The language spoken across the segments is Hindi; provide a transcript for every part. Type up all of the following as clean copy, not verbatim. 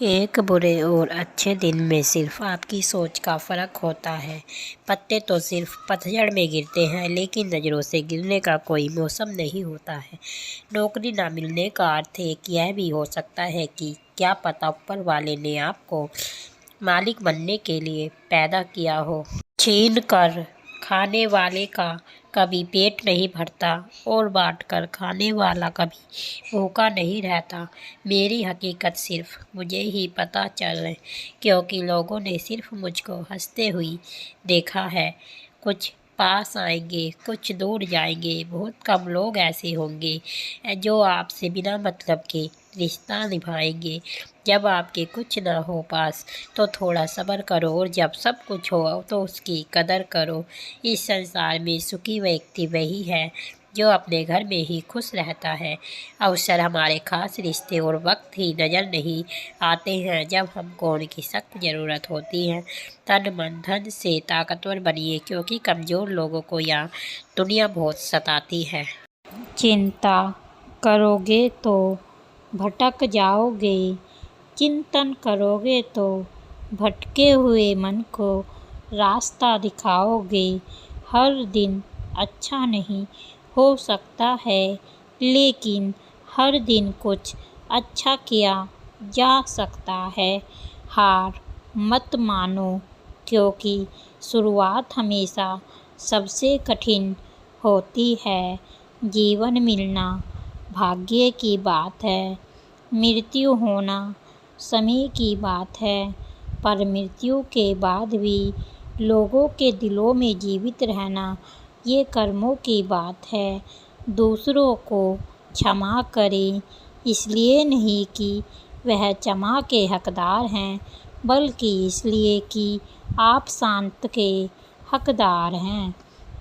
एक बुरे और अच्छे दिन में सिर्फ आपकी सोच का फ़र्क होता है। पत्ते तो सिर्फ पतझड़ में गिरते हैं, लेकिन नज़रों से गिरने का कोई मौसम नहीं होता है। नौकरी ना मिलने का अर्थ एक यह भी हो सकता है कि क्या पता ऊपर वाले ने आपको मालिक बनने के लिए पैदा किया हो। छीन कर खाने वाले का कभी पेट नहीं भरता और बांट कर खाने वाला कभी भूखा नहीं रहता। मेरी हकीकत सिर्फ मुझे ही पता चले, क्योंकि लोगों ने सिर्फ मुझको हंसते हुए देखा है। कुछ पास आएंगे, कुछ दूर जाएंगे। बहुत कम लोग ऐसे होंगे जो आपसे बिना मतलब के रिश्ता निभाएंगे। जब आपके कुछ ना हो पास तो थोड़ा सब्र करो, और जब सब कुछ हो तो उसकी कदर करो। इस संसार में सुखी व्यक्ति वही है जो अपने घर में ही खुश रहता है। अवसर, हमारे खास रिश्ते और वक्त ही नज़र नहीं आते हैं जब हमको उनकी सख्त ज़रूरत होती है। तन मन धन से ताकतवर बनिए, क्योंकि कमज़ोर लोगों को यह दुनिया बहुत सताती है। चिंता करोगे तो भटक जाओगे, चिंतन करोगे तो भटके हुए मन को रास्ता दिखाओगे। हर दिन अच्छा नहीं हो सकता है, लेकिन हर दिन कुछ अच्छा किया जा सकता है। हार मत मानो, क्योंकि शुरुआत हमेशा सबसे कठिन होती है। जीवन मिलना भाग्य की बात है, मृत्यु होना समय की बात है, पर मृत्यु के बाद भी लोगों के दिलों में जीवित रहना ये कर्मों की बात है। दूसरों को क्षमा करें, इसलिए नहीं कि वह क्षमा के हकदार हैं, बल्कि इसलिए कि आप शांत के हकदार हैं।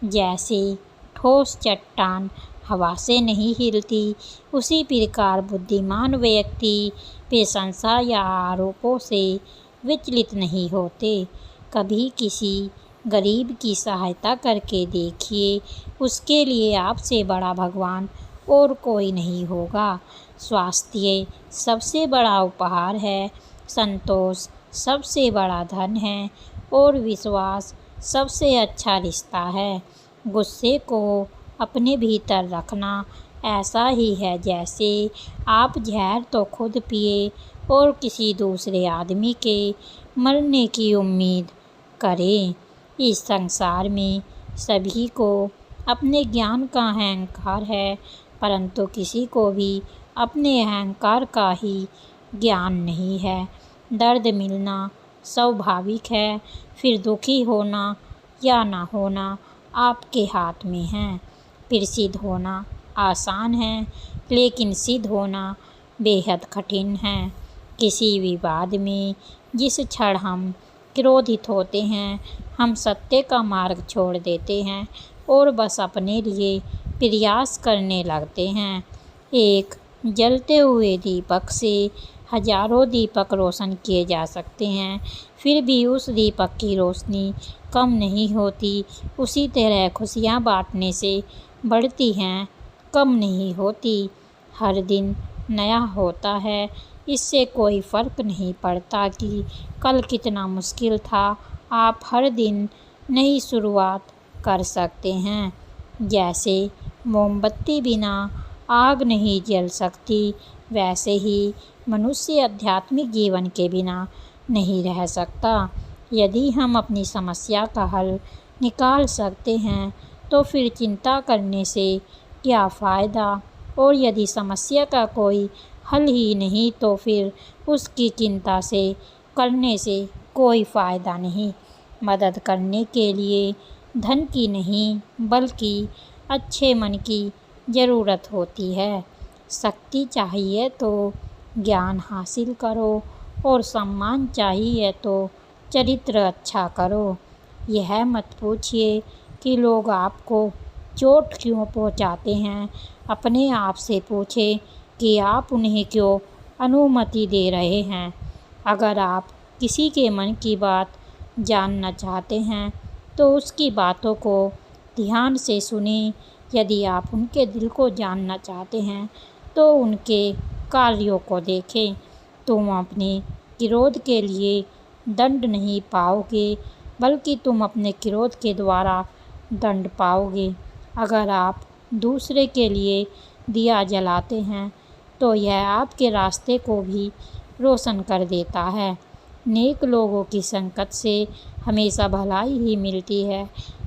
जैसे ठोस चट्टान हवा से नहीं हिलती, उसी प्रकार बुद्धिमान व्यक्ति प्रशंसा या आरोपों से विचलित नहीं होते। कभी किसी गरीब की सहायता करके देखिए, उसके लिए आपसे बड़ा भगवान और कोई नहीं होगा। स्वास्थ्य सबसे बड़ा उपहार है, संतोष सबसे बड़ा धन है, और विश्वास सबसे अच्छा रिश्ता है। गुस्से को अपने भीतर रखना ऐसा ही है जैसे आप जहर तो खुद पिए और किसी दूसरे आदमी के मरने की उम्मीद करें। इस संसार में सभी को अपने ज्ञान का अहंकार है, परंतु किसी को भी अपने अहंकार का ही ज्ञान नहीं है। दर्द मिलना स्वाभाविक है, फिर दुखी होना या ना होना आपके हाथ में है। प्रसिद्ध होना आसान है, लेकिन सिद्ध होना बेहद कठिन है। किसी विवाद में जिस क्षण हम क्रोधित होते हैं, हम सत्य का मार्ग छोड़ देते हैं और बस अपने लिए प्रयास करने लगते हैं। एक जलते हुए दीपक से हजारों दीपक रोशन किए जा सकते हैं, फिर भी उस दीपक की रोशनी कम नहीं होती। उसी तरह खुशियाँ बांटने से बढ़ती हैं, कम नहीं होती। हर दिन नया होता है, इससे कोई फ़र्क नहीं पड़ता कि कल कितना मुश्किल था। आप हर दिन नई शुरुआत कर सकते हैं। जैसे मोमबत्ती बिना आग नहीं जल सकती, वैसे ही मनुष्य आध्यात्मिक जीवन के बिना नहीं रह सकता। यदि हम अपनी समस्या का हल निकाल सकते हैं तो फिर चिंता करने से क्या फ़ायदा, और यदि समस्या का कोई हल ही नहीं तो फिर उसकी चिंता से करने से कोई फ़ायदा नहीं। मदद करने के लिए धन की नहीं, बल्कि अच्छे मन की ज़रूरत होती है। शक्ति चाहिए तो ज्ञान हासिल करो, और सम्मान चाहिए तो चरित्र अच्छा करो। यह मत पूछिए कि लोग आपको चोट क्यों पहुंचाते हैं, अपने आप से पूछें कि आप उन्हें क्यों अनुमति दे रहे हैं। अगर आप किसी के मन की बात जानना चाहते हैं तो उसकी बातों को ध्यान से सुनें। यदि आप उनके दिल को जानना चाहते हैं तो उनके कार्यों को देखें। तुम अपने क्रोध के लिए दंड नहीं पाओगे, बल्कि तुम अपने क्रोध के द्वारा दंड पाओगे। अगर आप दूसरे के लिए दिया जलाते हैं तो यह आपके रास्ते को भी रोशन कर देता है। नेक लोगों की संगत से हमेशा भलाई ही मिलती है,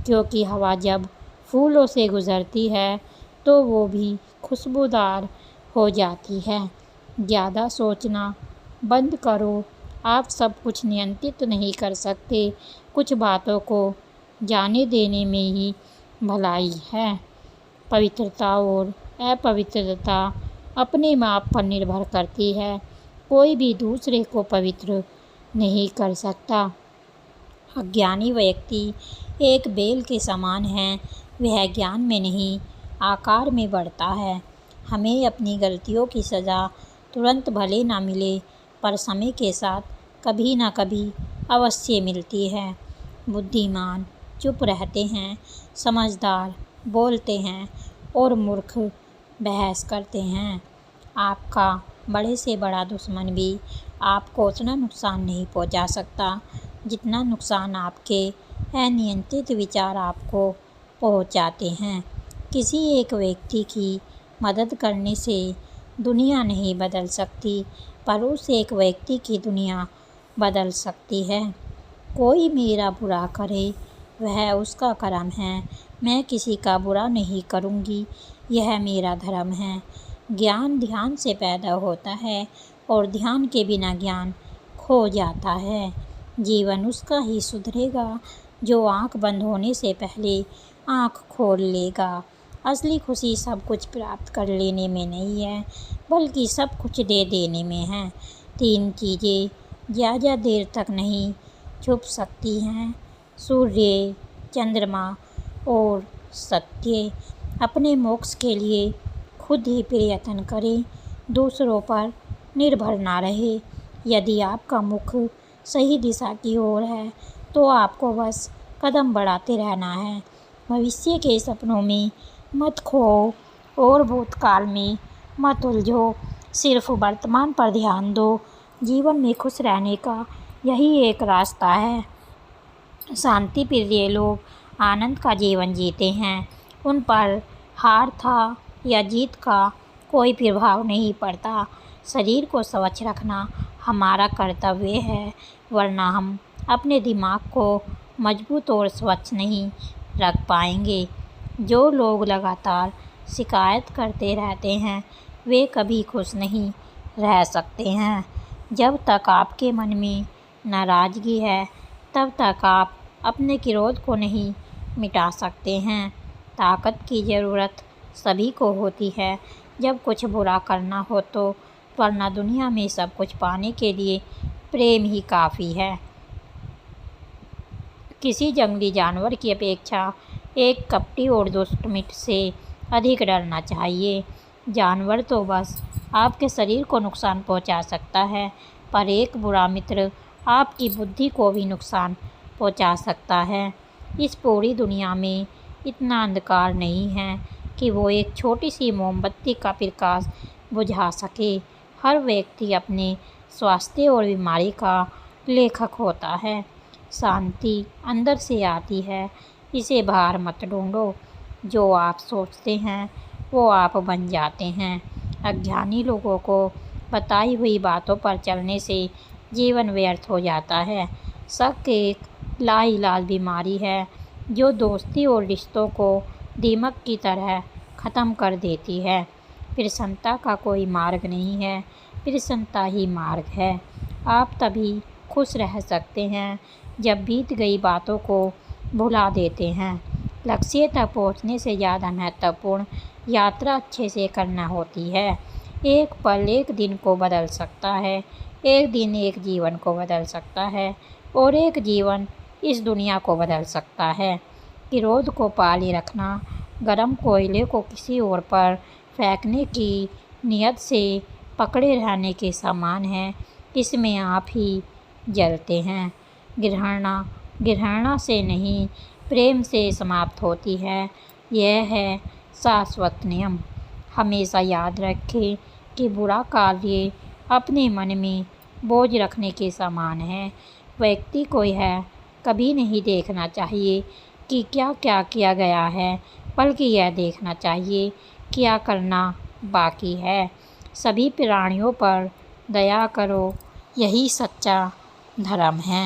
क्योंकि हवा जब फूलों से गुजरती है तो वो भी खुशबूदार हो जाती है। ज़्यादा सोचना बंद करो। आप सब कुछ नियंत्रित नहीं कर सकते। कुछ बातों को जाने देने में ही भलाई है। पवित्रता और अपवित्रता अपने माप पर निर्भर करती है। कोई भी दूसरे को पवित्र नहीं कर सकता। अज्ञानी व्यक्ति एक बेल के समान है। वह ज्ञान में नहीं, आकार में बढ़ता है। हमें अपनी गलतियों की सज़ा तुरंत भले ना मिले, पर समय के साथ कभी ना कभी अवश्य मिलती है। बुद्धिमान चुप रहते हैं, समझदार बोलते हैं और मूर्ख बहस करते हैं। आपका बड़े से बड़ा दुश्मन भी आपको उतना नुकसान नहीं पहुंचा सकता जितना नुकसान आपके अनियंत्रित विचार आपको पहुंचाते हैं। किसी एक व्यक्ति की मदद करने से दुनिया नहीं बदल सकती, पर उस एक व्यक्ति की दुनिया बदल सकती है। कोई मेरा बुरा करे वह उसका कर्म है। मैं किसी का बुरा नहीं करूँगी, यह मेरा धर्म है। ज्ञान ध्यान से पैदा होता है और ध्यान के बिना ज्ञान खो जाता है। जीवन उसका ही सुधरेगा जो आँख बंद होने से पहले आँख खोल लेगा। असली खुशी सब कुछ प्राप्त कर लेने में नहीं है, बल्कि सब कुछ दे देने में है। 3 चीज़ें ज़्यादा देर तक नहीं छुप सकती हैं: सूर्य, चंद्रमा और सत्य। अपने मोक्ष के लिए खुद ही प्रयत्न करें, दूसरों पर निर्भर ना रहे। यदि आपका मुख सही दिशा की ओर है तो आपको बस कदम बढ़ाते रहना है। भविष्य के सपनों में मत खोओ और भूतकाल में मत उलझो। सिर्फ वर्तमान पर ध्यान दो। जीवन में खुश रहने का यही एक रास्ता है। शांति प्रिय लोग आनंद का जीवन जीते हैं। उन पर हार था या जीत का कोई प्रभाव नहीं पड़ता। शरीर को स्वच्छ रखना हमारा कर्तव्य है, वरना हम अपने दिमाग को मजबूत और स्वच्छ नहीं रख पाएंगे। जो लोग लगातार शिकायत करते रहते हैं वे कभी खुश नहीं रह सकते हैं। जब तक आपके मन में नाराज़गी है तब तक आप अपने क्रोध को नहीं मिटा सकते हैं। ताकत की ज़रूरत सभी को होती है जब कुछ बुरा करना हो तो, वरना दुनिया में सब कुछ पाने के लिए प्रेम ही काफ़ी है। किसी जंगली जानवर की अपेक्षा एक कपटी और दुष्ट मित्र से अधिक डरना चाहिए। जानवर तो बस आपके शरीर को नुकसान पहुंचा सकता है, पर एक बुरा मित्र आपकी बुद्धि को भी नुकसान पहुंचा सकता है। इस पूरी दुनिया में इतना अंधकार नहीं है कि वो एक छोटी सी मोमबत्ती का प्रकाश बुझा सके। हर व्यक्ति अपने स्वास्थ्य और बीमारी का लेखक होता है। शांति अंदर से आती है, इसे बाहर मत ढूंढो। जो आप सोचते हैं वो आप बन जाते हैं। अज्ञानी लोगों को बताई हुई बातों पर चलने से जीवन व्यर्थ हो जाता है। शक एक लाइलाज बीमारी है जो दोस्ती और रिश्तों को दीमक की तरह ख़त्म कर देती है। प्रसन्नता का कोई मार्ग नहीं है, प्रसन्नता ही मार्ग है। आप तभी खुश रह सकते हैं जब बीत गई बातों को भुला देते हैं। लक्ष्य तक पहुंचने से ज़्यादा महत्वपूर्ण यात्रा अच्छे से करना होती है। एक पल एक दिन को बदल सकता है, एक दिन एक जीवन को बदल सकता है और एक जीवन इस दुनिया को बदल सकता है। क्रोध को पाले रखना गर्म कोयले को किसी और पर फेंकने की नियत से पकड़े रहने के समान है। इसमें आप ही जलते हैं। घृणा से नहीं, प्रेम से समाप्त होती है। यह है शाश्वत नियम। हमेशा याद रखें कि बुरा कार्य अपने मन में बोझ रखने के समान है। व्यक्ति को यह कभी नहीं देखना चाहिए कि क्या क्या किया गया है, बल्कि यह देखना चाहिए क्या करना बाकी है। सभी प्राणियों पर दया करो, यही सच्चा धर्म है।